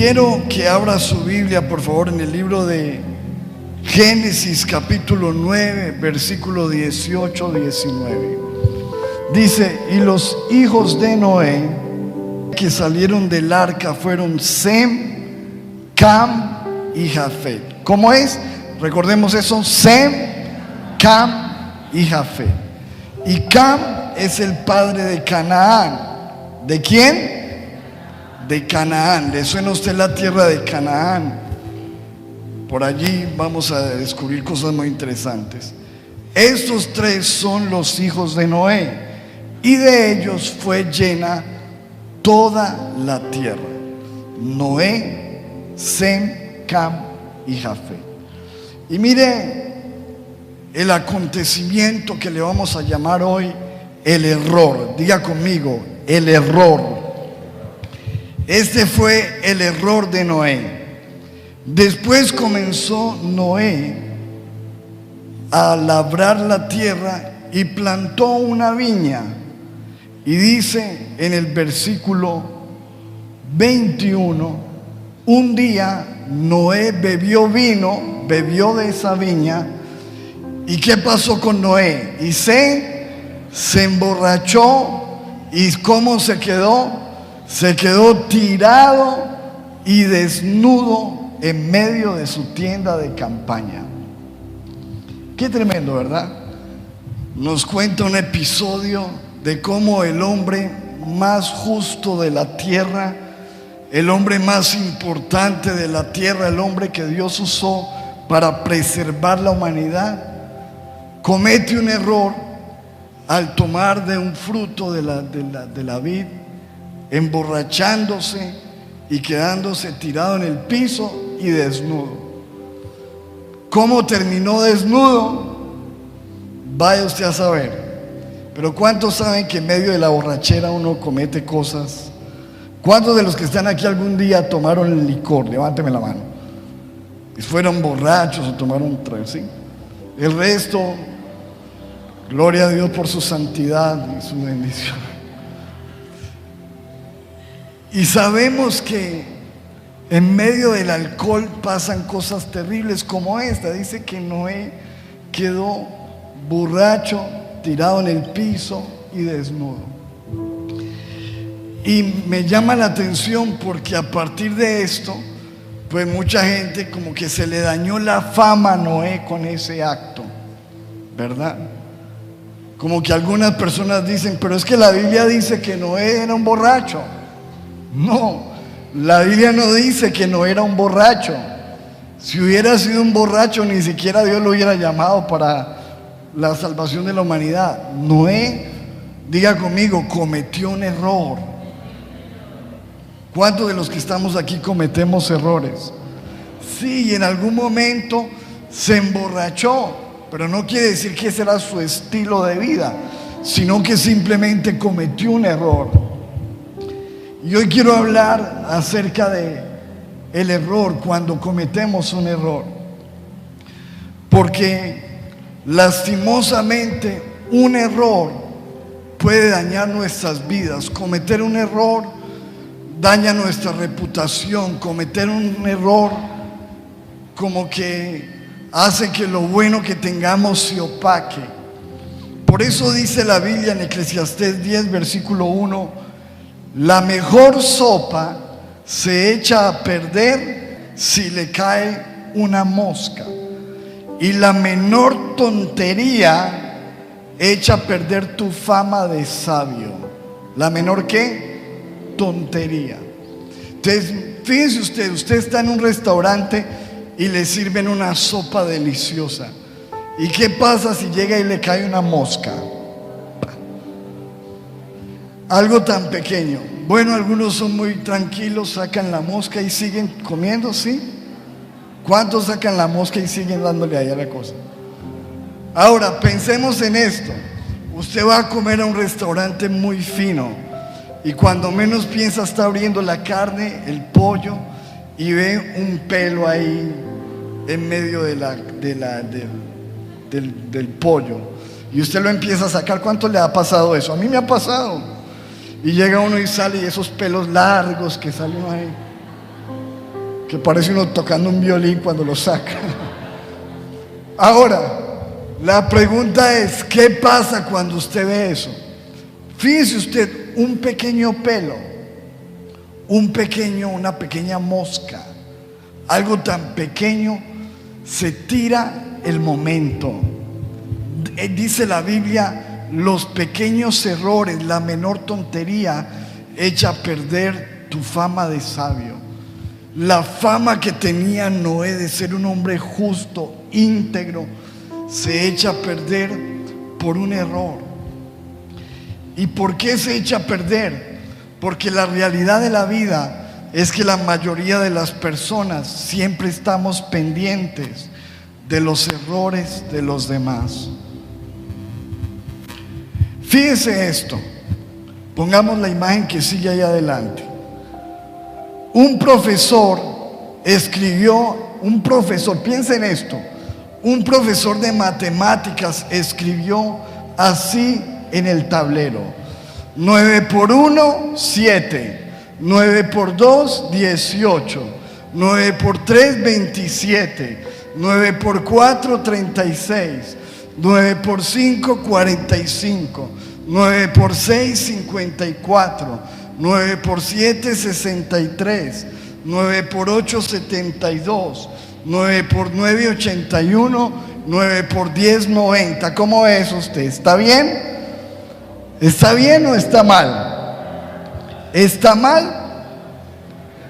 quiero que abra su Biblia, por favor, en el libro de Génesis capítulo 9, versículo 18-19. Dice: y los hijos de Noé que salieron del arca fueron Sem, Cam y Jafet. ¿Cómo es? Recordemos eso: Sem, Cam y Jafet. Y Cam es el padre de Canaán. ¿De quién? De Canaán. ¿Le suena a usted la tierra de Canaán? Por allí vamos a descubrir cosas muy interesantes. Estos tres son los hijos de Noé, y de ellos fue llena toda la tierra: Noé, Sem, Cam y Jafet. Y mire el acontecimiento que le vamos a llamar hoy el error. Diga conmigo: el error. Este fue el error de Noé. Después comenzó Noé a labrar la tierra y plantó una viña. Y dice en el versículo 21: un día Noé bebió vino, bebió de esa viña. ¿Y qué pasó con Noé? Y se emborrachó. ¿Y cómo se quedó? Se quedó tirado y desnudo en medio de su tienda de campaña. Qué tremendo, ¿verdad? Nos cuenta un episodio de cómo el hombre más justo de la tierra, el hombre más importante de la tierra, el hombre que Dios usó para preservar la humanidad, comete un error al tomar de un fruto de la vid, emborrachándose y quedándose tirado en el piso y desnudo. ¿Cómo terminó desnudo? Vaya usted a saber. Pero ¿cuántos saben que en medio de la borrachera uno comete cosas? ¿Cuántos de los que están aquí algún día tomaron licor? Levánteme la mano. Y fueron borrachos o tomaron trago, ¿sí? El resto, gloria a Dios por su santidad y su bendición. Y sabemos que en medio del alcohol pasan cosas terribles como esta. Dice que Noé quedó borracho, tirado en el piso y desnudo. Y me llama la atención porque a partir de esto, pues mucha gente como que se le dañó la fama a Noé con ese acto, ¿verdad? Como que algunas personas dicen: pero es que la Biblia dice que Noé era un borracho. No, la Biblia no dice que Noé era un borracho. Si hubiera sido un borracho, ni siquiera Dios lo hubiera llamado para la salvación de la humanidad. Noé, diga conmigo, cometió un error. ¿Cuántos de los que estamos aquí cometemos errores? Sí, y en algún momento se emborrachó, pero no quiere decir que ese era su estilo de vida, sino que simplemente cometió un error. Y hoy quiero hablar acerca de el error, cuando cometemos un error, porque lastimosamente un error puede dañar nuestras vidas. Cometer un error daña nuestra reputación. Cometer un error como que hace que lo bueno que tengamos se opaque. Por eso dice la Biblia en Eclesiastés 10, versículo 1: la mejor sopa se echa a perder si le cae una mosca, y la menor tontería echa a perder tu fama de sabio. ¿La menor qué? Tontería. Entonces, fíjese usted está en un restaurante y le sirven una sopa deliciosa. ¿Y qué pasa si llega y le cae una mosca? Algo tan pequeño. Bueno, algunos son muy tranquilos, sacan la mosca y siguen comiendo, ¿sí? ¿Cuántos sacan la mosca y siguen dándole ahí a la cosa? Ahora, pensemos en esto. Usted va a comer a un restaurante muy fino y cuando menos piensa está abriendo la carne, el pollo, y ve un pelo ahí en medio del pollo. Y usted lo empieza a sacar. ¿Cuánto le ha pasado eso? A mí me ha pasado. Y llega uno y sale y esos pelos largos que salen ahí. que parece uno tocando un violín cuando lo saca. Ahora, la pregunta es, ¿qué pasa cuando usted ve eso? Fíjese usted, un pequeño pelo, una pequeña mosca, algo tan pequeño, se tira el momento. Dice la Biblia, los pequeños errores, la menor tontería, echa a perder tu fama de sabio. La fama que tenía Noé de ser un hombre justo, íntegro, se echa a perder por un error. ¿Y por qué se echa a perder? Porque la realidad de la vida es que la mayoría de las personas siempre estamos pendientes de los errores de los demás. Fíjese esto, pongamos la imagen que sigue ahí adelante. Un profesor, piensa en esto, un profesor de matemáticas escribió así en el tablero: 9 por 1, 7, 9 por 2, 18, 9 por 3, 27, 9 por 4, 36, 9 por 5, 45, 9 por 6, 54, 9 por 7, 63, 9 por 8, 72, 9 por 9, 81, 9 por 10, 90. ¿Cómo es usted? ¿Está bien? ¿Está bien o está mal? ¿Está mal?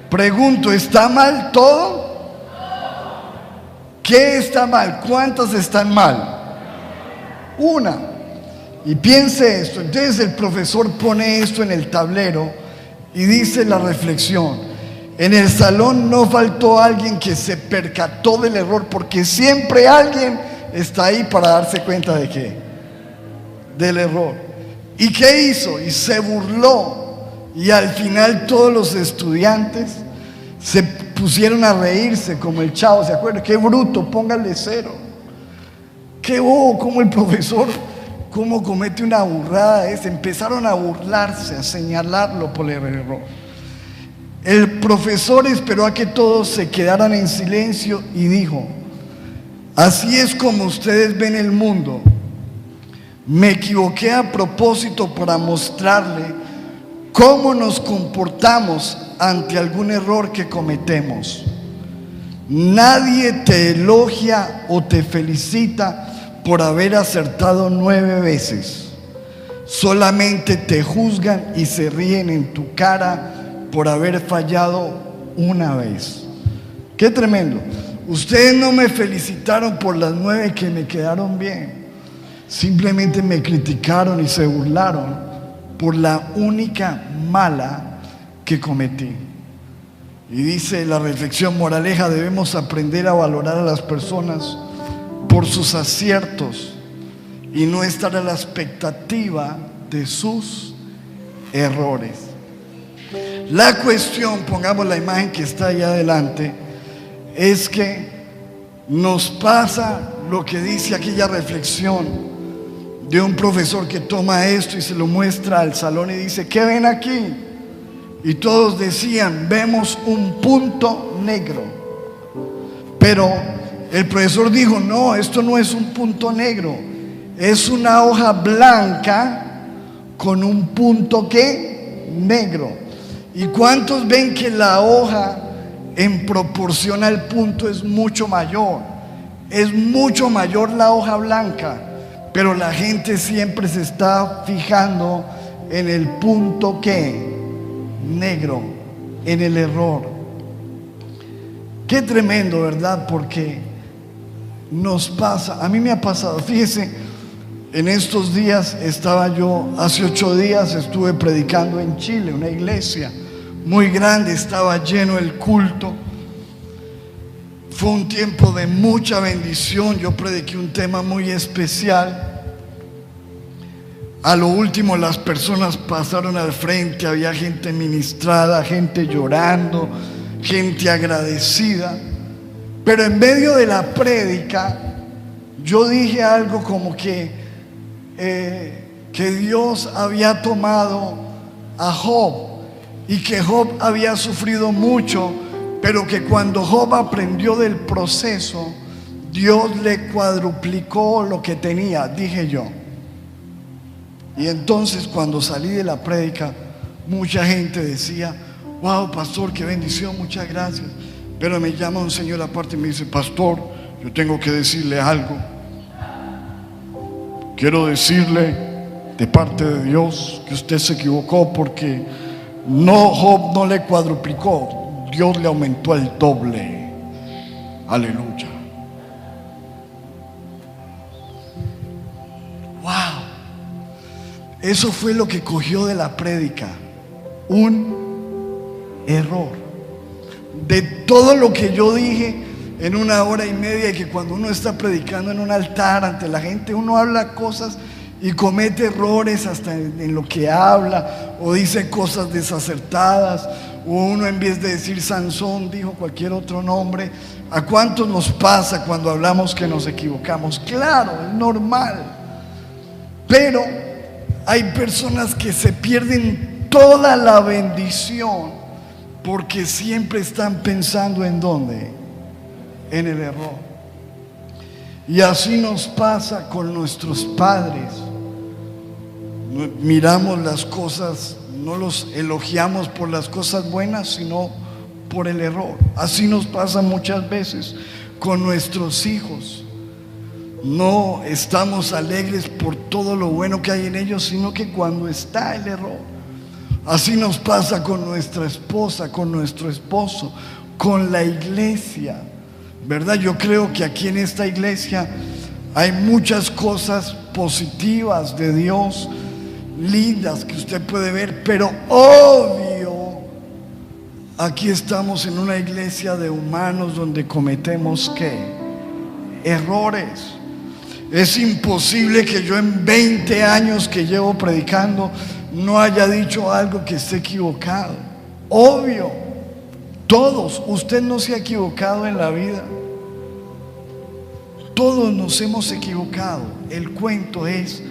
Pregunto, ¿está mal todo? ¿Qué está mal? ¿Cuántas están mal? Una. Y piense esto. Entonces el profesor pone esto en el tablero y dice la reflexión: en el salón no faltó alguien que se percató del error, porque siempre alguien está ahí para darse cuenta de qué, del error. ¿Y qué hizo? Y se burló. Y al final todos los estudiantes se pusieron a reírse como el Chavo, ¿se acuerdan? Qué bruto, póngale 0. Qué bobo, como el profesor, cómo comete una burrada. Empezaron a burlarse, a señalarlo por el error. El profesor esperó a que todos se quedaran en silencio y dijo: así es como ustedes ven el mundo. Me equivoqué a propósito para mostrarle cómo nos comportamos ante algún error que cometemos. Nadie te elogia o te felicita por haber acertado 9 veces. Solamente te juzgan y se ríen en tu cara por haber fallado una vez. Qué tremendo. Ustedes no me felicitaron por las 9 que me quedaron bien. Simplemente me criticaron y se burlaron por la única mala que cometí. Y dice la reflexión, moraleja: debemos aprender a valorar a las personas por sus aciertos y no estar a la expectativa de sus errores. La cuestión, pongamos la imagen que está ahí adelante, es que nos pasa lo que dice aquella reflexión de un profesor que toma esto y se lo muestra al salón y dice: ¿qué ven aquí? Y todos decían: vemos un punto negro. Pero el profesor dijo: no, esto no es un punto negro, es una hoja blanca con un punto ¿qué? Negro. ¿Y cuántos ven que la hoja en proporción al punto es mucho mayor? Es mucho mayor la hoja blanca, pero la gente siempre se está fijando en el punto ¿qué? Negro, en el error. Qué tremendo, ¿verdad? Porque nos pasa, a mí me ha pasado. Fíjese, en estos días hace 8 días estuve predicando en Chile, una iglesia muy grande, estaba lleno el culto. Fue un tiempo de mucha bendición. Yo prediqué un tema muy especial. A lo último las personas pasaron al frente, había gente ministrada, gente llorando, gente agradecida. Pero en medio de la prédica yo dije algo como que Dios había tomado a Job y que Job había sufrido mucho, pero que cuando Job aprendió del proceso, Dios le cuadruplicó lo que tenía, dije yo. Y entonces cuando salí de la prédica, mucha gente decía: wow, pastor, qué bendición, muchas gracias. Pero me llama un señor aparte y me dice: pastor, yo tengo que decirle algo. Quiero decirle de parte de Dios que usted se equivocó, porque Job no le cuadruplicó, Dios le aumentó el doble. Aleluya. Wow. Eso fue lo que cogió de la prédica, un error. De todo lo que yo dije en 1 hora y media, y que cuando uno está predicando en un altar ante la gente, uno habla cosas y comete errores hasta en lo que habla, o dice cosas desacertadas, o uno en vez de decir Sansón dijo cualquier otro nombre. ¿A cuántos nos pasa cuando hablamos que nos equivocamos? Claro, es normal. Pero hay personas que se pierden toda la bendición porque siempre están pensando ¿en dónde? En el error. Y así nos pasa con nuestros padres. Miramos las cosas, no los elogiamos por las cosas buenas, sino por el error. Así nos pasa muchas veces con nuestros hijos. No estamos alegres por todo lo bueno que hay en ellos, sino que cuando está el error. Así nos pasa con nuestra esposa, con nuestro esposo, con la iglesia, ¿verdad? Yo creo que aquí en esta iglesia hay muchas cosas positivas de Dios, lindas, que usted puede ver, pero obvio, aquí estamos en una iglesia de humanos donde cometemos ¿qué? Errores. Es imposible que yo en 20 años que llevo predicando no haya dicho algo que esté equivocado. Obvio, todos, usted no se ha equivocado en la vida. Todos nos hemos equivocado. El cuento es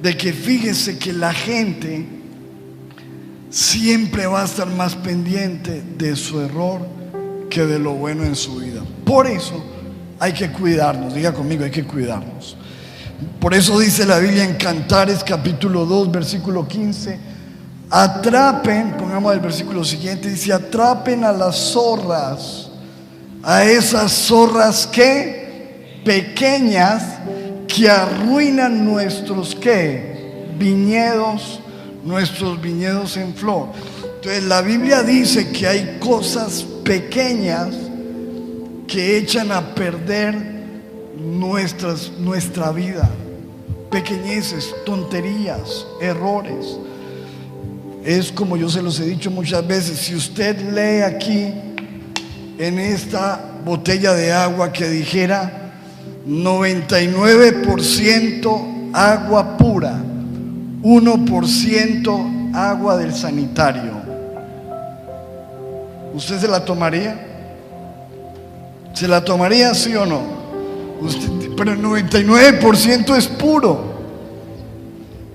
de que fíjese que la gente siempre va a estar más pendiente de su error que de lo bueno en su vida. Por eso hay que cuidarnos. Diga conmigo, hay que cuidarnos. Por eso dice la Biblia en Cantares capítulo 2 versículo 15: atrapen, pongamos el versículo siguiente, dice: atrapen a las zorras, a esas zorras que pequeñas, que arruinan nuestros ¿qué? Viñedos, nuestros viñedos en flor. Entonces la Biblia dice que hay cosas pequeñas que echan a perder nuestra vida, pequeñeces, tonterías, errores. Es como yo se los he dicho muchas veces: si usted lee aquí en esta botella de agua que dijera 99% agua pura, 1% agua del sanitario, ¿usted se la tomaría? ¿Se la tomaría, sí o no? Pero el 99% es puro.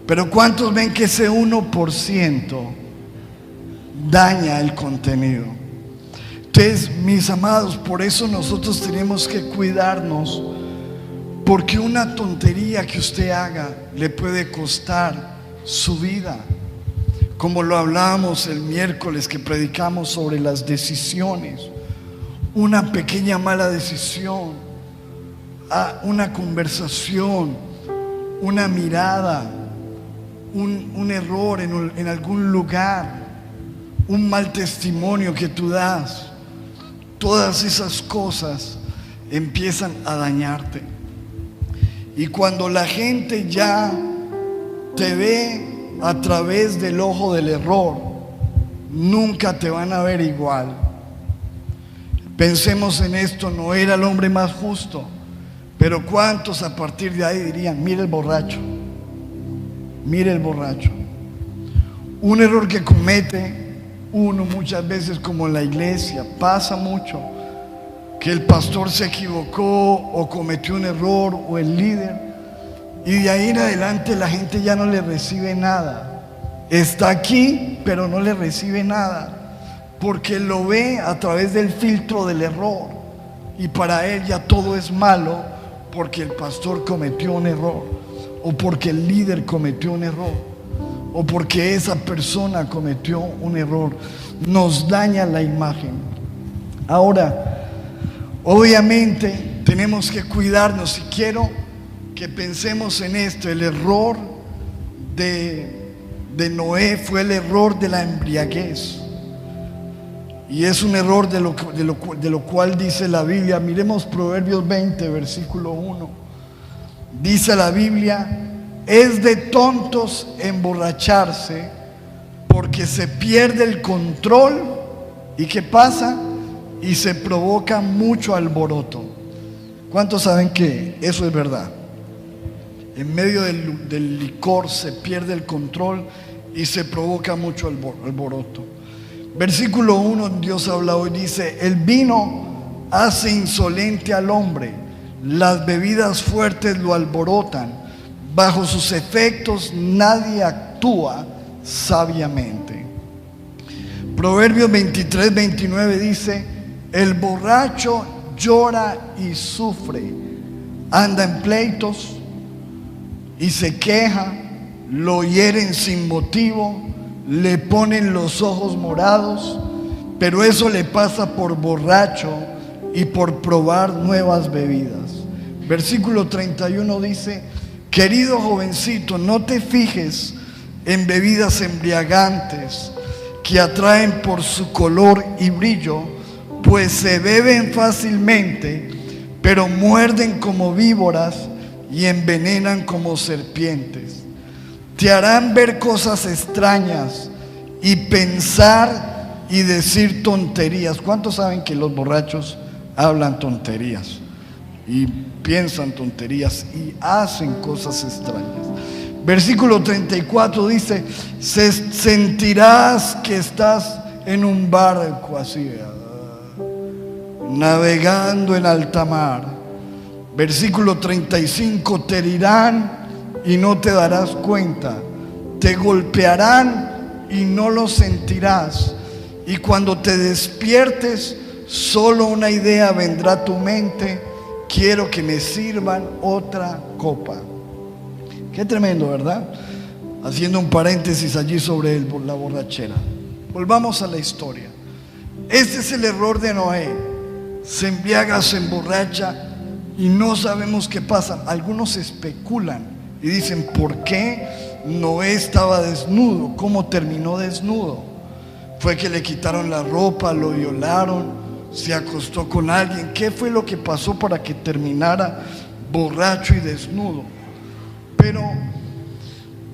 Pero ¿cuántos ven que ese 1% daña el contenido? Entonces, mis amados, por eso nosotros tenemos que cuidarnos, porque una tontería que usted haga le puede costar su vida. Como lo hablamos el miércoles que predicamos sobre las decisiones. Una pequeña mala decisión, una conversación, una mirada, un error en algún lugar, un mal testimonio que tú das, todas esas cosas empiezan a dañarte. Y cuando la gente ya te ve a través del ojo del error, nunca te van a ver igual. Pensemos en esto: no era el hombre más justo, pero ¿cuántos a partir de ahí dirían: mire el borracho, mire el borracho? Un error que comete uno muchas veces, como en la iglesia, pasa mucho, que el pastor se equivocó o cometió un error, o el líder, y de ahí en adelante la gente ya no le recibe nada. Está aquí, pero no le recibe nada, porque lo ve a través del filtro del error, y para él ya todo es malo porque el pastor cometió un error, o porque el líder cometió un error, o porque esa persona cometió un error. Nos daña la imagen. Ahora, obviamente tenemos que cuidarnos, y quiero que pensemos en esto. El error de Noé fue el error de la embriaguez, y es un error de lo cual dice la Biblia. Miremos Proverbios 20, versículo 1. Dice la Biblia: es de tontos emborracharse, porque se pierde el control. ¿Y qué pasa? Y se provoca mucho alboroto. ¿Cuántos saben que eso es verdad? En medio del licor se pierde el control y se provoca mucho alboroto. Versículo 1, Dios habla hoy, dice: el vino hace insolente al hombre, las bebidas fuertes lo alborotan, bajo sus efectos nadie actúa sabiamente. Proverbios 23, 29 dice: el borracho llora y sufre, anda en pleitos y se queja, lo hieren sin motivo, le ponen los ojos morados, pero eso le pasa por borracho y por probar nuevas bebidas. Versículo 31 dice: querido jovencito, no te fijes en bebidas embriagantes que atraen por su color y brillo, pues se beben fácilmente, pero muerden como víboras y envenenan como serpientes. Te harán ver cosas extrañas y pensar y decir tonterías. ¿Cuántos saben que los borrachos hablan tonterías y piensan tonterías y hacen cosas extrañas? Versículo 34 dice: sentirás que estás en un barco así, navegando en alta mar. Versículo 35: te herirán y no te darás cuenta, te golpearán y no lo sentirás, y cuando te despiertes solo una idea vendrá a tu mente: quiero que me sirvan otra copa. Qué tremendo, ¿verdad? Haciendo un paréntesis allí sobre la borrachera. Volvamos a la historia. Este es el error de Noé. Se embriaga, se emborracha y no sabemos qué pasa. Algunos especulan y dicen: ¿por qué Noé estaba desnudo? ¿Cómo terminó desnudo? ¿Fue que le quitaron la ropa, lo violaron, se acostó con alguien? ¿Qué fue lo que pasó para que terminara borracho y desnudo? Pero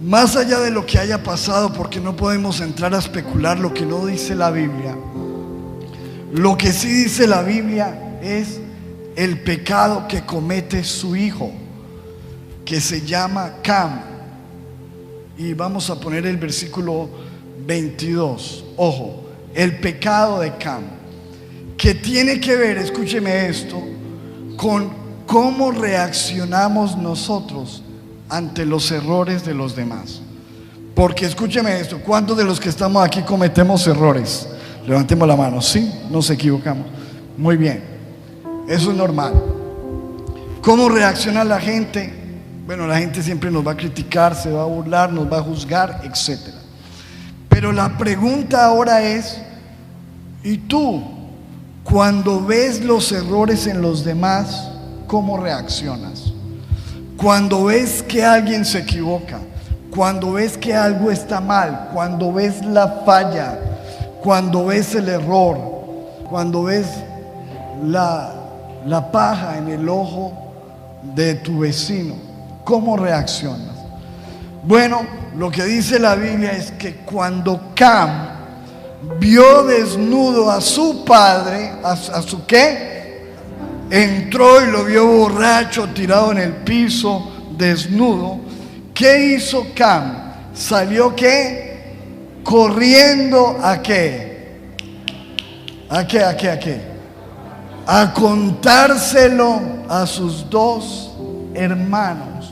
más allá de lo que haya pasado, porque no podemos entrar a especular lo que no dice la Biblia, lo que sí dice la Biblia es el pecado que comete su hijo, que se llama Cam. Y vamos a poner el versículo 22. Ojo, el pecado de Cam, que tiene que ver, escúcheme esto, con cómo reaccionamos nosotros ante los errores de los demás. Porque escúcheme esto: ¿cuántos de los que estamos aquí cometemos errores? Levantemos la mano. ¿Sí? Nos equivocamos. Muy bien, eso es normal. ¿Cómo reacciona la gente? Bueno, la gente siempre nos va a criticar, se va a burlar, nos va a juzgar, etc. Pero la pregunta ahora es: ¿y tú, cuando ves los errores en los demás, cómo reaccionas? Cuando ves que alguien se equivoca, cuando ves que algo está mal, cuando ves la falla, cuando ves el error, cuando ves la paja en el ojo de tu vecino, ¿cómo reaccionas? Bueno, lo que dice la Biblia es que cuando Cam vio desnudo a su padre, ¿a su qué? Entró y lo vio borracho, tirado en el piso, desnudo. ¿Qué hizo Cam? ¿Salió qué? Corriendo ¿a qué? ¿A qué? ¿A qué? ¿A qué? A contárselo a sus dos hermanos.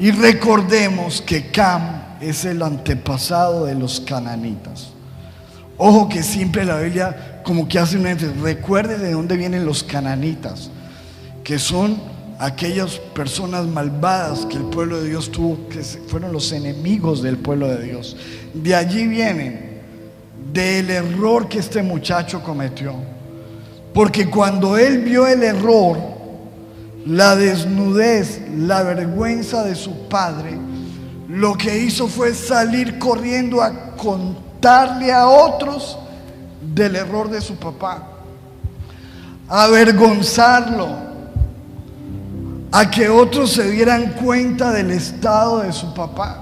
Y recordemos que Cam es el antepasado de los cananitas. Ojo que siempre la Biblia como que hace una... Recuerde de dónde vienen los cananitas, que son aquellas personas malvadas que el pueblo de Dios tuvo, que fueron los enemigos del pueblo de Dios. De allí vienen, del error que este muchacho cometió. Porque cuando él vio el error, la desnudez, la vergüenza de su padre, lo que hizo fue salir corriendo a contarle a otros del error de su papá, a avergonzarlo, a que otros se dieran cuenta del estado de su papá,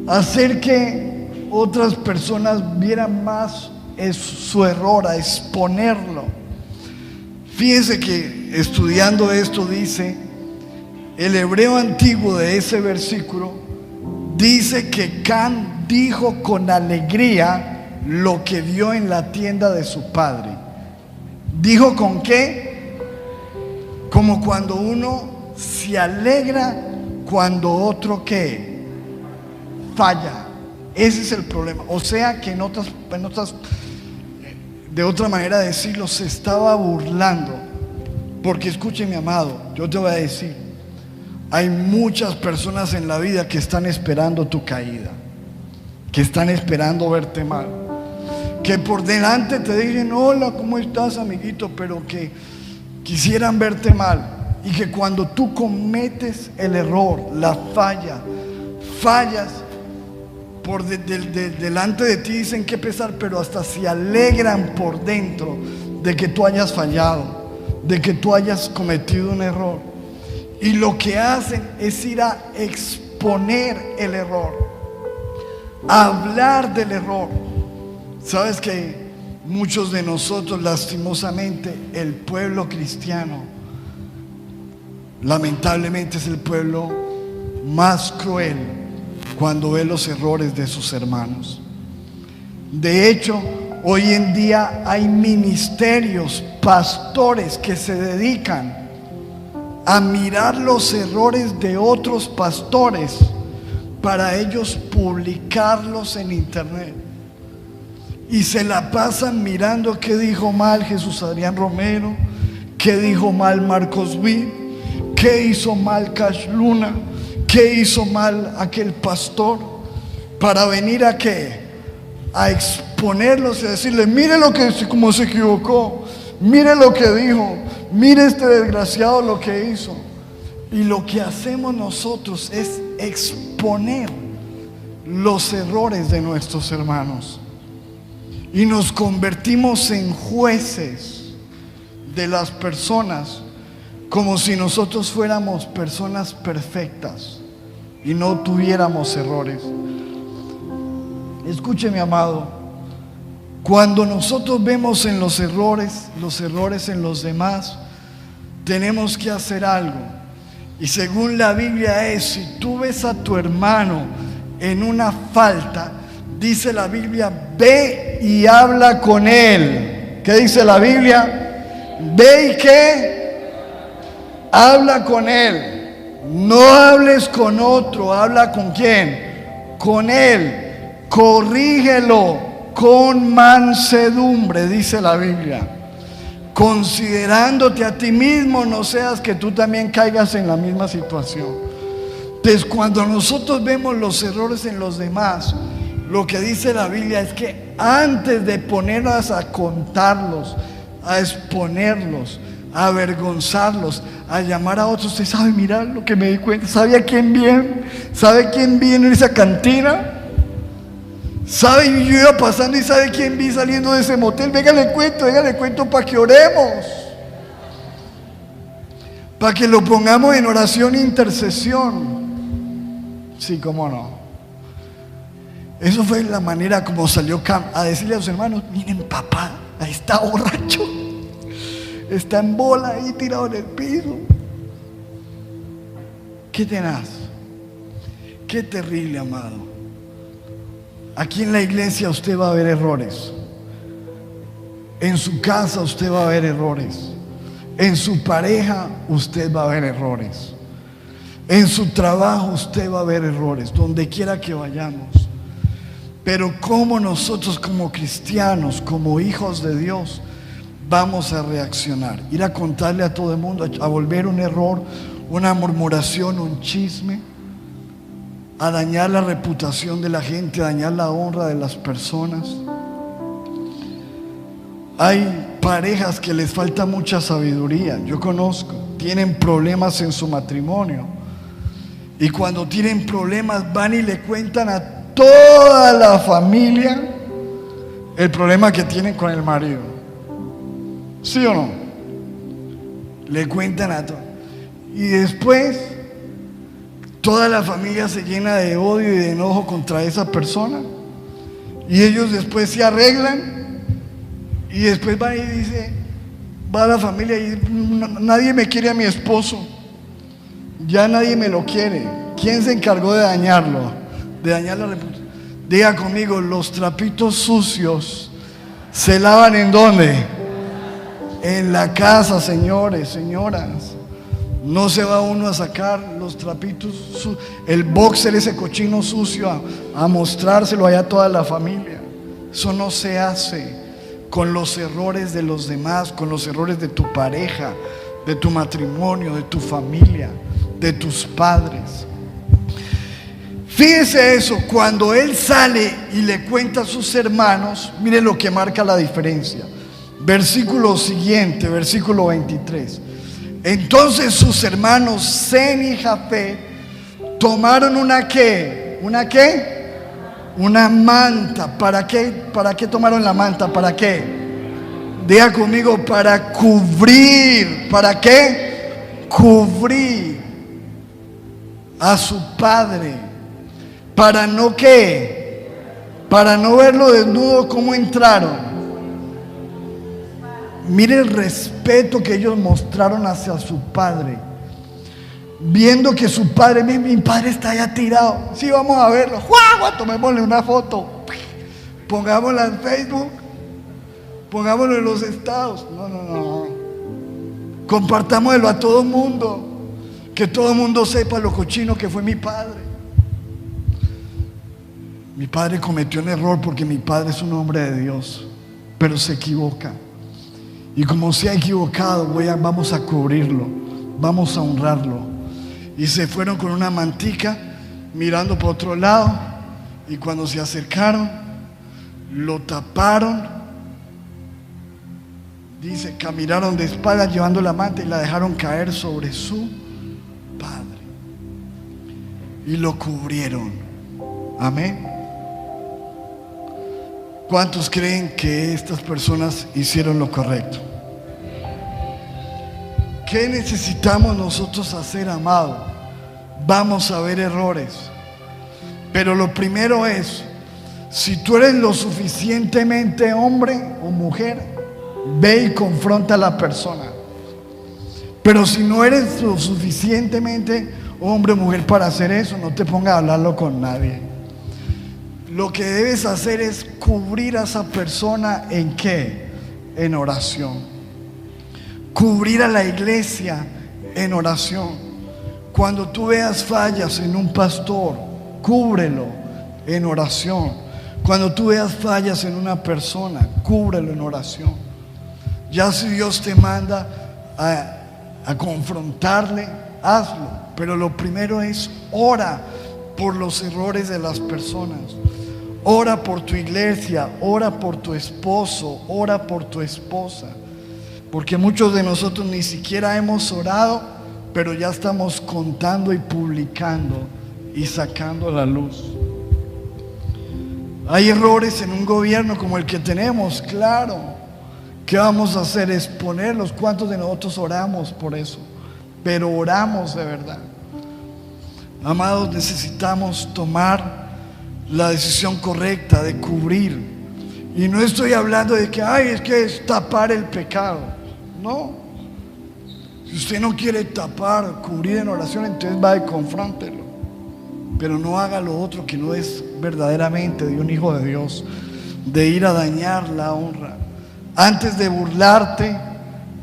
a hacer que otras personas vieran más su error, a exponerlo. Fíjense que estudiando esto dice, el hebreo antiguo de ese versículo dice que Can dijo con alegría lo que vio en la tienda de su padre. ¿Dijo con qué? Como cuando uno se alegra cuando otro ¿qué? Falla. Ese es el problema. O sea que en otras, de otra manera de decirlo, se estaba burlando. Porque escuche, mi amado, yo te voy a decir, hay muchas personas en la vida que están esperando tu caída, que están esperando verte mal, que por delante te dicen hola, ¿cómo estás, amiguito? Pero que quisieran verte mal, y que cuando tú cometes el error, la fallas, por delante de ti dicen qué pesar, pero hasta se alegran por dentro de que tú hayas fallado, de que tú hayas cometido un error. Y lo que hacen es ir a exponer el error, a hablar del error. Sabes que muchos de nosotros, lastimosamente, el pueblo cristiano, lamentablemente es el pueblo más cruel cuando ve los errores de sus hermanos. De hecho, hoy en día hay ministerios, pastores que se dedican a mirar los errores de otros pastores para ellos publicarlos en internet, y se la pasan mirando qué dijo mal Jesús Adrián Romero, qué dijo mal Marcos Witt, qué hizo mal Cash Luna, qué hizo mal aquel pastor, para venir a qué, a exponerlos y decirle mire lo que, como se equivocó, mire lo que dijo, mire este desgraciado lo que hizo. Y lo que hacemos nosotros es exponer los errores de nuestros hermanos, y nos convertimos en jueces de las personas, como si nosotros fuéramos personas perfectas y no tuviéramos errores. Escuche, mi amado, cuando nosotros vemos en los errores en los demás, tenemos que hacer algo. Y según la Biblia es, si tú ves a tu hermano en una falta, dice la Biblia, ve y habla con él. ¿Qué dice la Biblia? Ve y ¿qué? Habla con él. No hables con otro, habla con quién, con él. Corrígelo con mansedumbre, dice la Biblia, considerándote a ti mismo, no seas que tú también caigas en la misma situación. Entonces, cuando nosotros vemos los errores en los demás, lo que dice la Biblia es que antes de ponernos a contarlos, a exponerlos, a avergonzarlos, a llamar a otros, usted sabe, mira lo que me di cuenta, ¿sabe a quién viene? ¿Sabe quién viene en esa cantina? ¿Sabe? Yo iba pasando y ¿sabe quién vi saliendo de ese motel? Venga, le cuento para que oremos, para que lo pongamos en oración e intercesión. Sí, cómo no. Eso fue la manera como salió Cam a decirle a los hermanos, miren papá, ahí está borracho, está en bola ahí tirado en el piso. Qué tenaz, qué terrible, amado. Aquí en la iglesia usted va a ver errores, en su casa usted va a ver errores, en su pareja usted va a ver errores, en su trabajo usted va a ver errores, donde quiera que vayamos. Pero cómo nosotros como cristianos, como hijos de Dios, vamos a reaccionar. Ir a contarle a todo el mundo, a volver un error, una murmuración, un chisme, a dañar la reputación de la gente, a dañar la honra de las personas. Hay parejas que les falta mucha sabiduría. Yo conozco, tienen problemas en su matrimonio, y cuando tienen problemas van y le cuentan a toda la familia el problema que tienen con el marido. ¿Sí o no? Le cuentan a todos. Y después toda la familia se llena de odio y de enojo contra esa persona. Y ellos después se arreglan. Y después va y dice, va a la familia y dice, nadie me quiere a mi esposo. Ya nadie me lo quiere. ¿Quién se encargó de dañarlo? De dañar la reputación. Diga conmigo, los trapitos sucios se lavan ¿en dónde? En la casa, señores, señoras. No se va uno a sacar los trapitos, el boxer, ese cochino sucio, a mostrárselo allá a toda la familia. Eso no se hace con los errores de los demás, con los errores de tu pareja, de tu matrimonio, de tu familia, de tus padres. Fíjese eso, cuando él sale y le cuenta a sus hermanos, mire lo que marca la diferencia. Versículo siguiente, versículo 23. Entonces sus hermanos Sem y Jafet tomaron una ¿qué? ¿Una qué? Una manta. ¿Para qué? ¿Para qué tomaron la manta? ¿Para qué? Diga conmigo, para cubrir. ¿Para qué? Cubrir a su padre. ¿Para no qué? Para no verlo desnudo. ¿Cómo entraron? Mire el respeto que ellos mostraron hacia su padre, viendo que su padre, mi padre está allá tirado. Sí, vamos a verlo. ¡Juá! Tomémosle una foto, pongámosla en Facebook, pongámoslo en los estados. No. Compartámoslo a todo el mundo, que todo el mundo sepa lo cochino que fue mi padre. Mi padre cometió un error porque mi padre es un hombre de Dios, pero se equivoca. Y como se ha equivocado, vamos a cubrirlo, vamos a honrarlo. Y se fueron con una mantica mirando por otro lado. Y cuando se acercaron, lo taparon. Dice, caminaron de espaldas llevando la manta y la dejaron caer sobre su padre. Y lo cubrieron. Amén. ¿Cuántos creen que estas personas hicieron lo correcto? ¿Qué necesitamos nosotros hacer, amado? Vamos a ver errores, pero lo primero es, si tú eres lo suficientemente hombre o mujer, ve y confronta a la persona. Pero si no eres lo suficientemente hombre o mujer para hacer eso, no te pongas a hablarlo con nadie. Lo que debes hacer es cubrir a esa persona ¿en qué? En oración. Cubrir a la iglesia en oración. Cuando tú veas fallas en un pastor, cúbrelo en oración. Cuando tú veas fallas en una persona, cúbrelo en oración. Ya si Dios te manda a confrontarle, hazlo. Pero lo primero es ora por los errores de las personas. Ora por tu iglesia, ora por tu esposo, ora por tu esposa. Porque muchos de nosotros ni siquiera hemos orado, pero ya estamos contando y publicando y sacando a la luz. Hay errores en un gobierno como el que tenemos, claro. ¿Qué vamos a hacer? Exponerlos. ¿Cuántos de nosotros oramos por eso? Pero oramos de verdad. Amados, necesitamos tomar la decisión correcta de cubrir. Y no estoy hablando de que es que es tapar el pecado. No. Si usted no quiere tapar, cubrir en oración, entonces va y confróntelo. Pero no haga lo otro que no es verdaderamente de un hijo de Dios, de ir a dañar la honra. Antes de burlarte,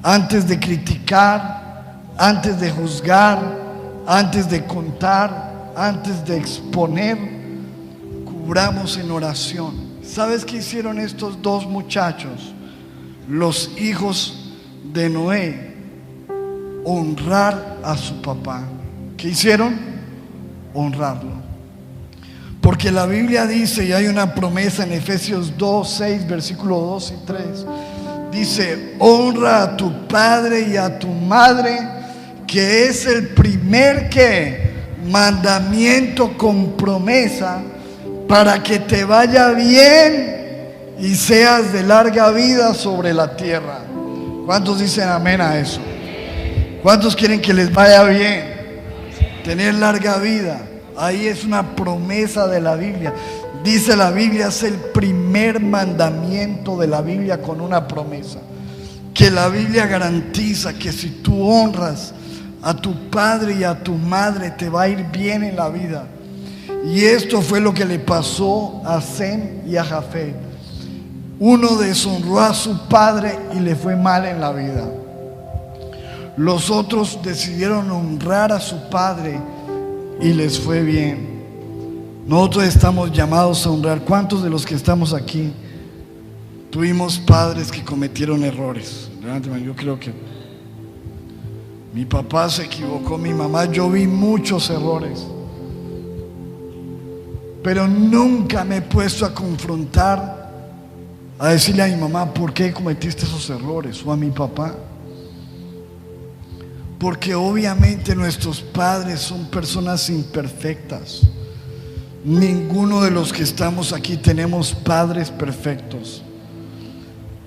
antes de criticar, antes de juzgar, antes de contar, antes de exponer, cubramos en oración. ¿Sabes qué hicieron estos dos muchachos, los hijos de Noé? Honrar a su papá. ¿Qué hicieron? Honrarlo. Porque la Biblia dice, y hay una promesa en Efesios 2, 6, versículo 2 y 3. Dice: honra a tu padre y a tu madre, que es el primer mandamiento con promesa, para que te vaya bien y seas de larga vida sobre la tierra. ¿Cuántos dicen amén a eso? ¿Cuántos quieren que les vaya bien? Tener larga vida. Ahí es una promesa de la Biblia. Dice la Biblia, es el primer mandamiento de la Biblia con una promesa. Que la Biblia garantiza que si tú honras a tu padre y a tu madre, te va a ir bien en la vida. Y esto fue lo que le pasó a Sem y a Jafet. Uno deshonró a su padre y le fue mal en la vida. Los otros decidieron honrar a su padre y les fue bien. Nosotros estamos llamados a honrar. ¿Cuántos de los que estamos aquí tuvimos padres que cometieron errores? Yo creo que mi papá se equivocó, mi mamá, yo vi muchos errores, pero nunca me he puesto a confrontar, a decirle a mi mamá por qué cometiste esos errores, o a mi papá. Porque obviamente nuestros padres son personas imperfectas. Ninguno de los que estamos aquí tenemos padres perfectos.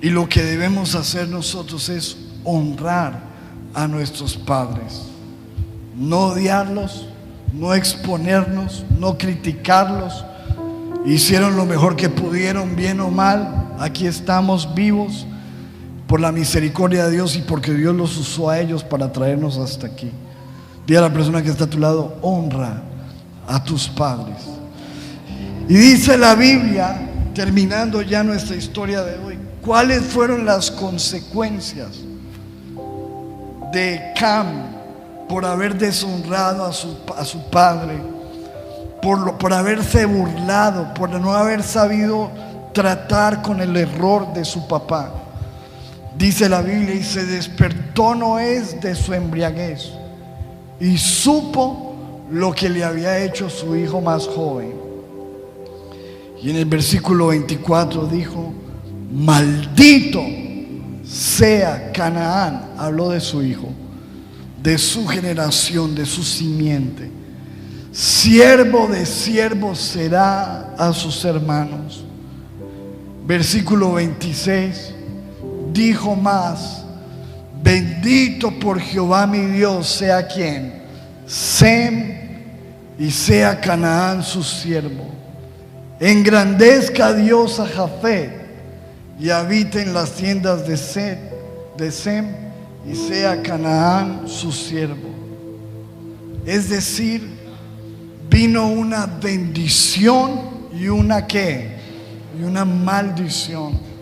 Y lo que debemos hacer nosotros es honrar a nuestros padres. No odiarlos, no exponernos, no criticarlos. Hicieron lo mejor que pudieron, bien o mal. Aquí estamos vivos por la misericordia de Dios y porque Dios los usó a ellos para traernos hasta aquí. Dile a la persona que está a tu lado: honra a tus padres. Y dice la Biblia, terminando ya nuestra historia de hoy, ¿cuáles fueron las consecuencias de Cam por haber deshonrado a su padre, por haberse burlado, por no haber sabido tratar con el error de su papá? Dice la Biblia: y se despertó Noé de su embriaguez y supo lo que le había hecho su hijo más joven. Y en el versículo 24 dijo: maldito sea Canaán. Habló de su hijo, de su generación, de su simiente. Siervo de siervos será a sus hermanos. Versículo 26. Dijo más: bendito por Jehová mi Dios sea quien, Sem, y sea Canaán su siervo. Engrandezca a Dios a Jafet y habite en las tiendas de Sem, y sea Canaán su siervo. Es decir, vino una bendición y una ¿qué? Y una maldición.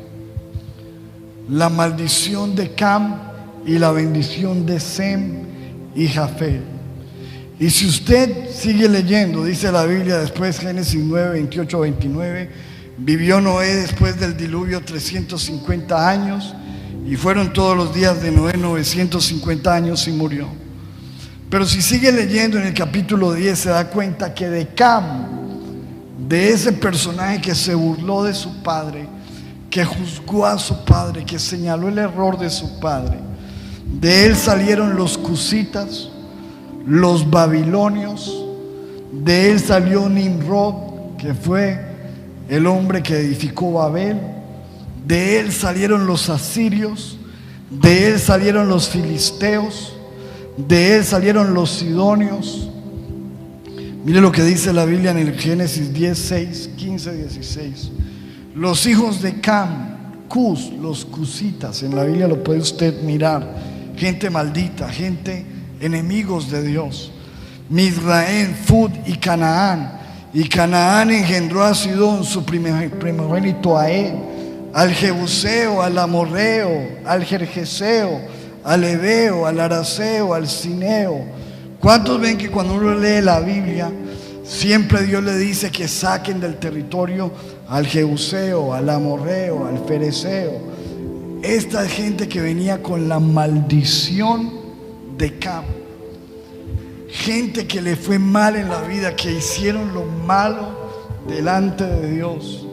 La maldición de Cam y la bendición de Sem y Jafet. Y si usted sigue leyendo, dice la Biblia después, Génesis 9, 28, 29, vivió Noé después del diluvio 350 años, y fueron todos los días de Noé 950 años y murió. Pero si sigue leyendo en el capítulo 10, se da cuenta que de Cam, de ese personaje que se burló de su padre, que juzgó a su padre, que señaló el error de su padre, de él salieron los cusitas, los babilonios, de él salió Nimrod, que fue el hombre que edificó Babel, de él salieron los asirios, de él salieron los filisteos, de él salieron los sidonios. Mire lo que dice la Biblia en el Génesis 10, 6, 15, 16. Los hijos de Cam, Cus, los cusitas, en la Biblia lo puede usted mirar, gente maldita, gente enemigos de Dios. Mizraén, Fud y Canaán. Y Canaán engendró a Sidón, su primogénito, a él, al Jebuseo, al Amorreo, al Gergeseo, al Heveo, al Araceo, al Cineo. ¿Cuántos ven que cuando uno lee la Biblia Siempre Dios le dice que saquen del territorio al Jebuseo, al Amorreo, al Fereceo. Esta gente que venía con la maldición de Cam. Gente que le fue mal en la vida, que hicieron lo malo delante de Dios.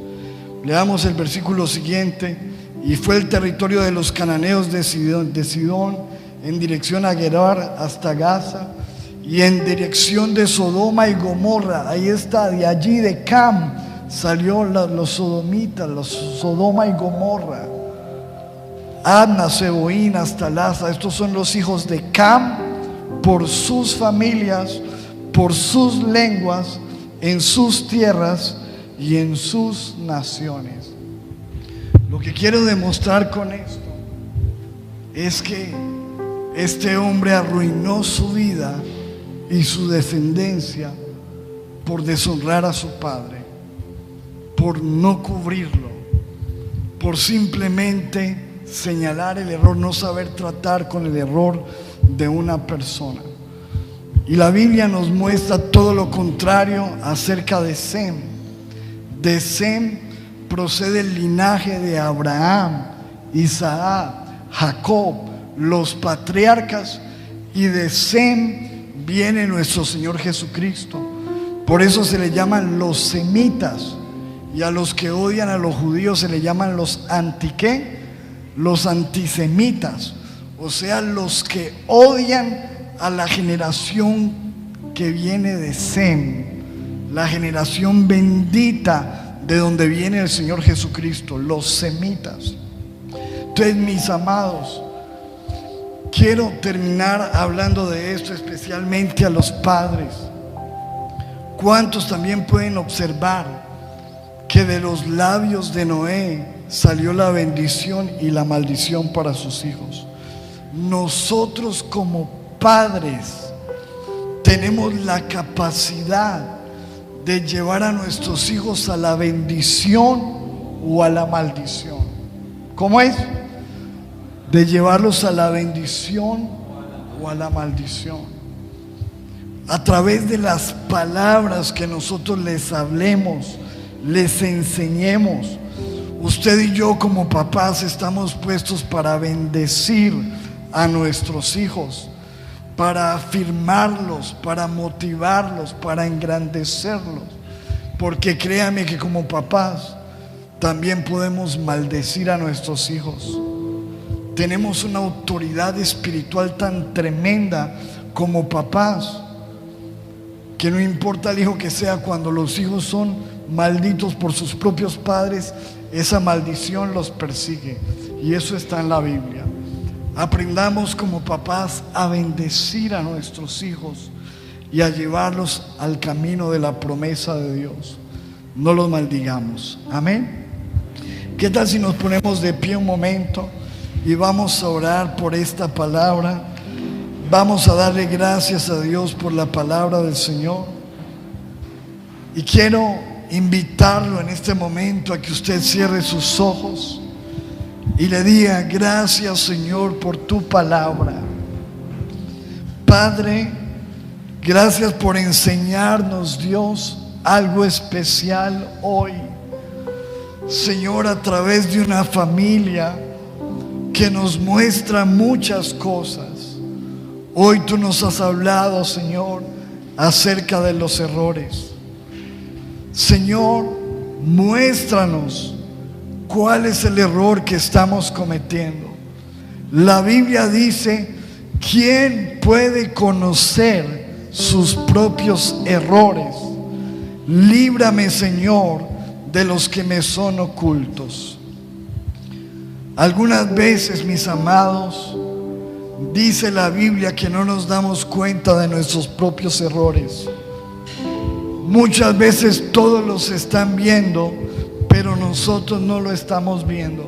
Leamos el versículo siguiente. Y fue el territorio de los cananeos de Sidón en dirección a Gerar hasta Gaza, y en dirección de Sodoma y Gomorra. Ahí está, de allí de Cam salió los sodomitas, los Sodoma y Gomorra. Adna, Seboín hasta Laza. Estos son los hijos de Cam por sus familias, por sus lenguas, en sus tierras y en sus naciones. Lo que quiero demostrar con esto es que este hombre arruinó su vida y su descendencia por deshonrar a su padre, por no cubrirlo, por simplemente señalar el error, no saber tratar con el error de una persona. Y la Biblia nos muestra todo lo contrario acerca de Sem. De Sem procede el linaje de Abraham, Isaac, Jacob, los patriarcas, y de Sem viene nuestro Señor Jesucristo. Por eso se le llaman los semitas, y a los que odian a los judíos se le llaman los los antisemitas, o sea, los que odian a la generación que viene de Sem, la generación bendita de donde viene el Señor Jesucristo, los semitas. Entonces, mis amados, quiero terminar hablando de esto, especialmente a los padres. ¿Cuántos también pueden observar que de los labios de Noé salió la bendición y la maldición para sus hijos? Nosotros como padres tenemos la capacidad de llevar a nuestros hijos a la bendición o a la maldición. ¿Cómo es? De llevarlos a la bendición o a la maldición. A través de las palabras que nosotros les hablemos, les enseñemos. Usted y yo como papás estamos puestos para bendecir a nuestros hijos, para afirmarlos, para motivarlos, para engrandecerlos. Porque créame que como papás también podemos maldecir a nuestros hijos. Tenemos una autoridad espiritual tan tremenda como papás, que no importa el hijo que sea, cuando los hijos son malditos por sus propios padres, esa maldición los persigue. Y eso está en la Biblia. Aprendamos como papás a bendecir a nuestros hijos y a llevarlos al camino de la promesa de Dios. No los maldigamos. Amén. ¿Qué tal si nos ponemos de pie un momento y vamos a orar por esta palabra? Vamos a darle gracias a Dios por la palabra del Señor. Y quiero invitarlo en este momento a que usted cierre sus ojos y le diga: gracias, Señor, por tu palabra. Padre, gracias por enseñarnos, Dios, algo especial hoy, Señor, a través de una familia que nos muestra muchas cosas. Hoy tú nos has hablado, Señor, acerca de los errores. Señor, muéstranos cuál es el error que estamos cometiendo. La Biblia dice: ¿quién puede conocer sus propios errores? Líbrame, Señor, de los que me son ocultos. Algunas veces, mis amados, dice la Biblia que no nos damos cuenta de nuestros propios errores. Muchas veces todos los están viendo, pero nosotros no lo estamos viendo.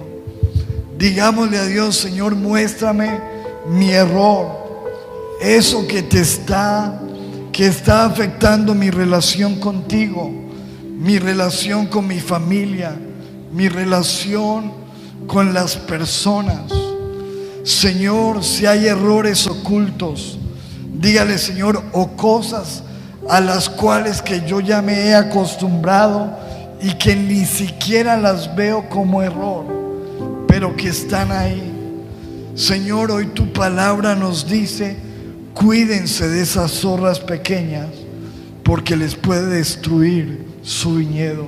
Digámosle a Dios: Señor, muéstrame mi error, eso que está afectando mi relación contigo, mi relación con mi familia, mi relación con las personas. Señor, si hay errores ocultos, dígale: Señor, o cosas a las cuales que yo ya me he acostumbrado y que ni siquiera las veo como error, pero que están ahí. Señor, hoy tu palabra nos dice: cuídense de esas zorras pequeñas, porque les puede destruir su viñedo.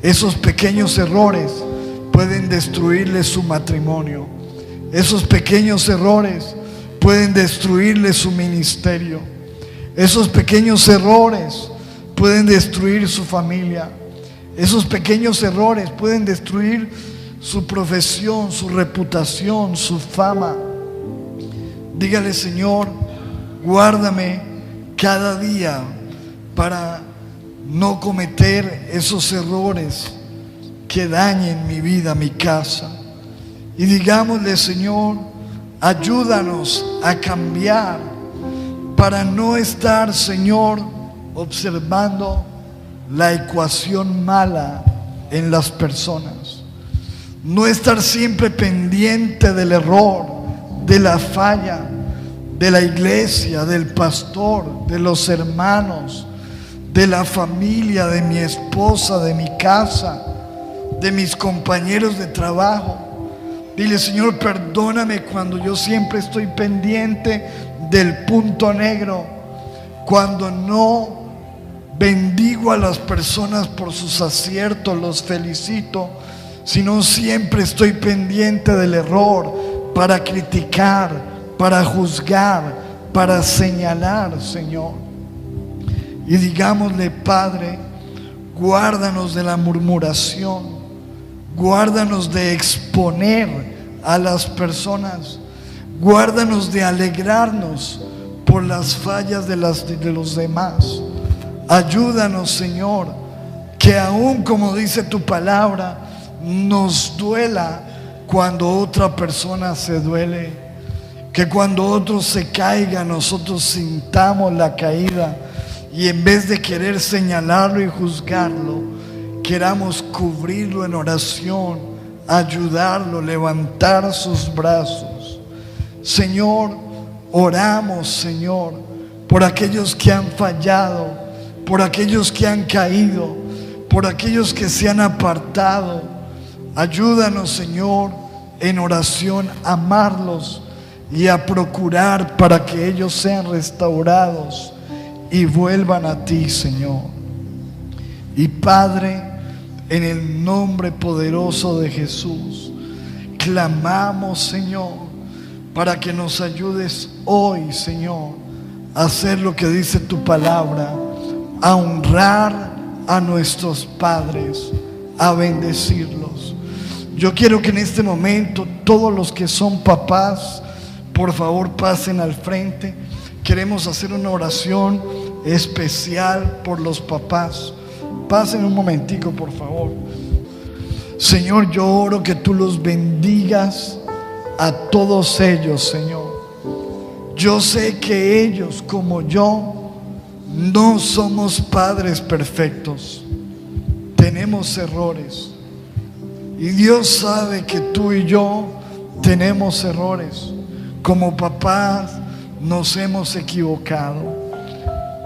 Esos pequeños errores pueden destruirle su matrimonio. Esos pequeños errores pueden destruirle su ministerio. Esos pequeños errores pueden destruir su familia. Esos pequeños errores pueden destruir su profesión, su reputación, su fama. Dígale: Señor, guárdame cada día para no cometer esos errores que dañen mi vida, mi casa. Y digámosle: Señor, ayúdanos a cambiar para no estar, Señor, observando la ecuación mala en las personas. No estar siempre pendiente del error, de la falla, de la iglesia, del pastor, de los hermanos, de la familia, de mi esposa, de mi casa, de mis compañeros de trabajo. Dile: Señor, perdóname cuando yo siempre estoy pendiente del punto negro, cuando no bendigo a las personas por sus aciertos, los felicito, sino siempre estoy pendiente del error para criticar, para juzgar, para señalar, Señor. Y digámosle: Padre, guárdanos de la murmuración, guárdanos de exponer a las personas, guárdanos de alegrarnos por las fallas de los demás. Ayúdanos, Señor, que aún como dice tu palabra, nos duela cuando otra persona se duele, que cuando otro se caiga, nosotros sintamos la caída, y en vez de querer señalarlo y juzgarlo, queramos cubrirlo en oración, ayudarlo, levantar sus brazos. Señor, oramos, Señor, por aquellos que han fallado, por aquellos que han caído, por aquellos que se han apartado. Ayúdanos, Señor, en oración a amarlos y a procurar para que ellos sean restaurados y vuelvan a ti, Señor. Y Padre, en el nombre poderoso de Jesús, clamamos, Señor, para que nos ayudes hoy, Señor, a hacer lo que dice tu palabra, a honrar a nuestros padres, a bendecirlos. Yo quiero que en este momento todos los que son papás, por favor, pasen al frente. Queremos hacer una oración especial por los papás. Pasen un momentico, por favor. Señor, yo oro que tú los bendigas a todos ellos, Señor. Yo sé que ellos, como yo, no somos padres perfectos. Tenemos errores. Y Dios sabe que tú y yo tenemos errores. Como papás nos hemos equivocado.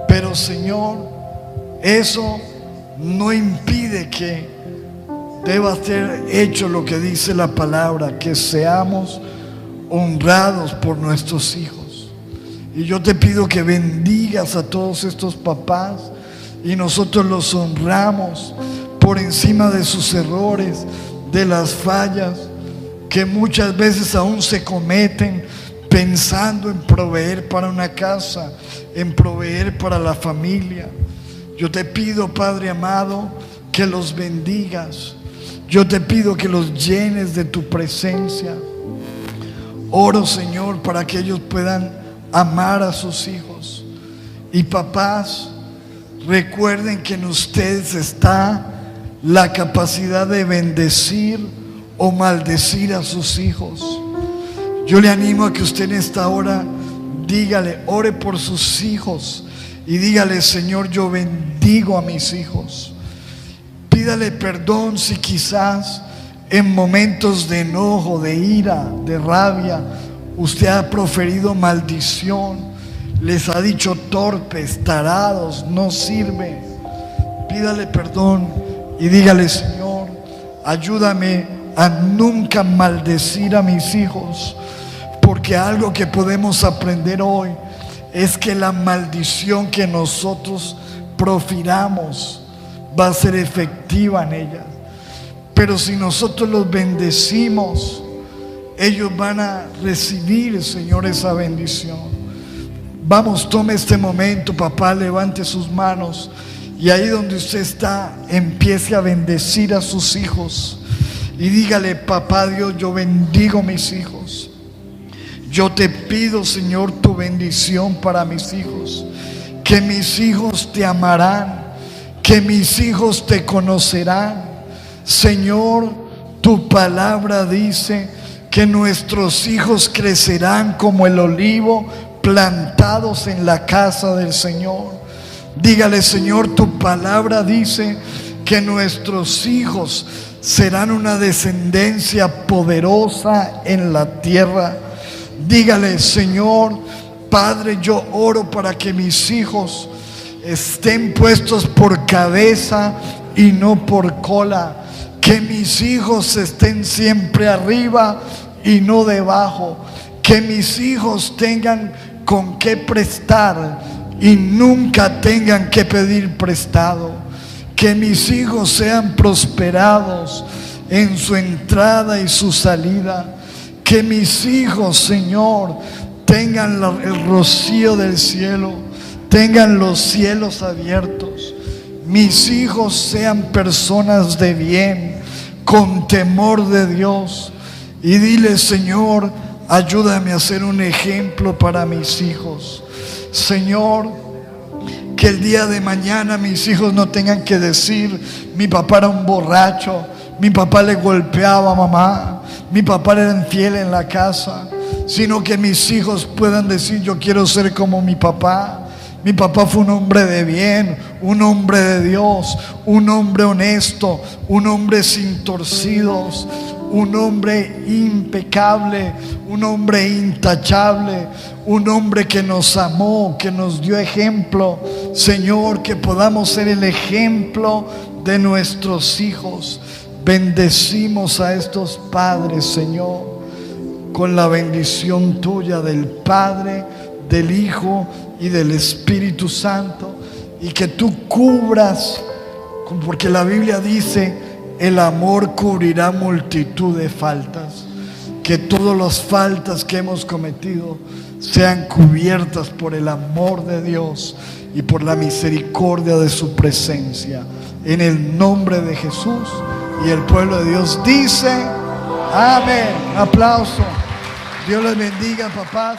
Pero, Señor, eso no impide que deba ser hecho lo que dice la palabra, que seamos honrados por nuestros hijos. Y yo te pido que bendigas a todos estos papás, y nosotros los honramos por encima de sus errores, de las fallas que muchas veces aún se cometen, pensando en proveer para una casa, en proveer para la familia. Yo te pido, Padre amado, que los bendigas. Yo te pido que los llenes de tu presencia. Oro, Señor, para que ellos puedan amar a sus hijos. Y papás, recuerden que en ustedes está la capacidad de bendecir o maldecir a sus hijos. Yo le animo a que usted en esta hora dígale, ore por sus hijos y dígale: Señor, yo bendigo a mis hijos. Pídale perdón si quizás en momentos de enojo, de ira, de rabia, usted ha proferido maldición. les ha dicho torpes, tarados, no sirve. Pídale perdón y dígale: Señor, ayúdame a nunca maldecir a mis hijos, porque algo que podemos aprender hoy es que la maldición que nosotros profiramos va a ser efectiva en ellas. Pero si nosotros los bendecimos, ellos van a recibir, Señor, esa bendición. Vamos, tome este momento, papá, levante sus manos y ahí donde usted está, empiece a bendecir a sus hijos y dígale: papá Dios, yo bendigo a mis hijos. Yo te pido, Señor, tu bendición para mis hijos, que mis hijos te amarán, que mis hijos te conocerán. Señor, tu palabra dice que nuestros hijos crecerán como el olivo plantados en la casa del Señor. Dígale: Señor, tu palabra dice que nuestros hijos serán una descendencia poderosa en la tierra. Dígale: Señor, Padre, yo oro para que mis hijos estén puestos por cabeza y no por cola. Que mis hijos estén siempre arriba y no debajo. Que mis hijos tengan con qué prestar y nunca tengan que pedir prestado. Que mis hijos sean prosperados en su entrada y su salida. Que mis hijos, Señor, tengan el rocío del cielo, tengan los cielos abiertos. Mis hijos sean personas de bien, con temor de Dios. Y dile: Señor, ayúdame a ser un ejemplo para mis hijos. Señor, que el día de mañana mis hijos no tengan que decir: mi papá era un borracho, mi papá le golpeaba a mamá, mi papá era infiel en la casa. Sino que mis hijos puedan decir: yo quiero ser como mi papá. Mi papá fue un hombre de bien, un hombre de Dios, un hombre honesto, un hombre sin torcidos, un hombre impecable, un hombre intachable, un hombre que nos amó, que nos dio ejemplo. Señor, que podamos ser el ejemplo de nuestros hijos. Bendecimos a estos padres, Señor, con la bendición tuya del Padre, del Hijo y del Espíritu Santo. Y que tú cubras, porque la Biblia dice: el amor cubrirá multitud de faltas. Que todas las faltas que hemos cometido sean cubiertas por el amor de Dios y por la misericordia de su presencia. En el nombre de Jesús. Y el pueblo de Dios dice: amén. Aplauso. Dios les bendiga, papás.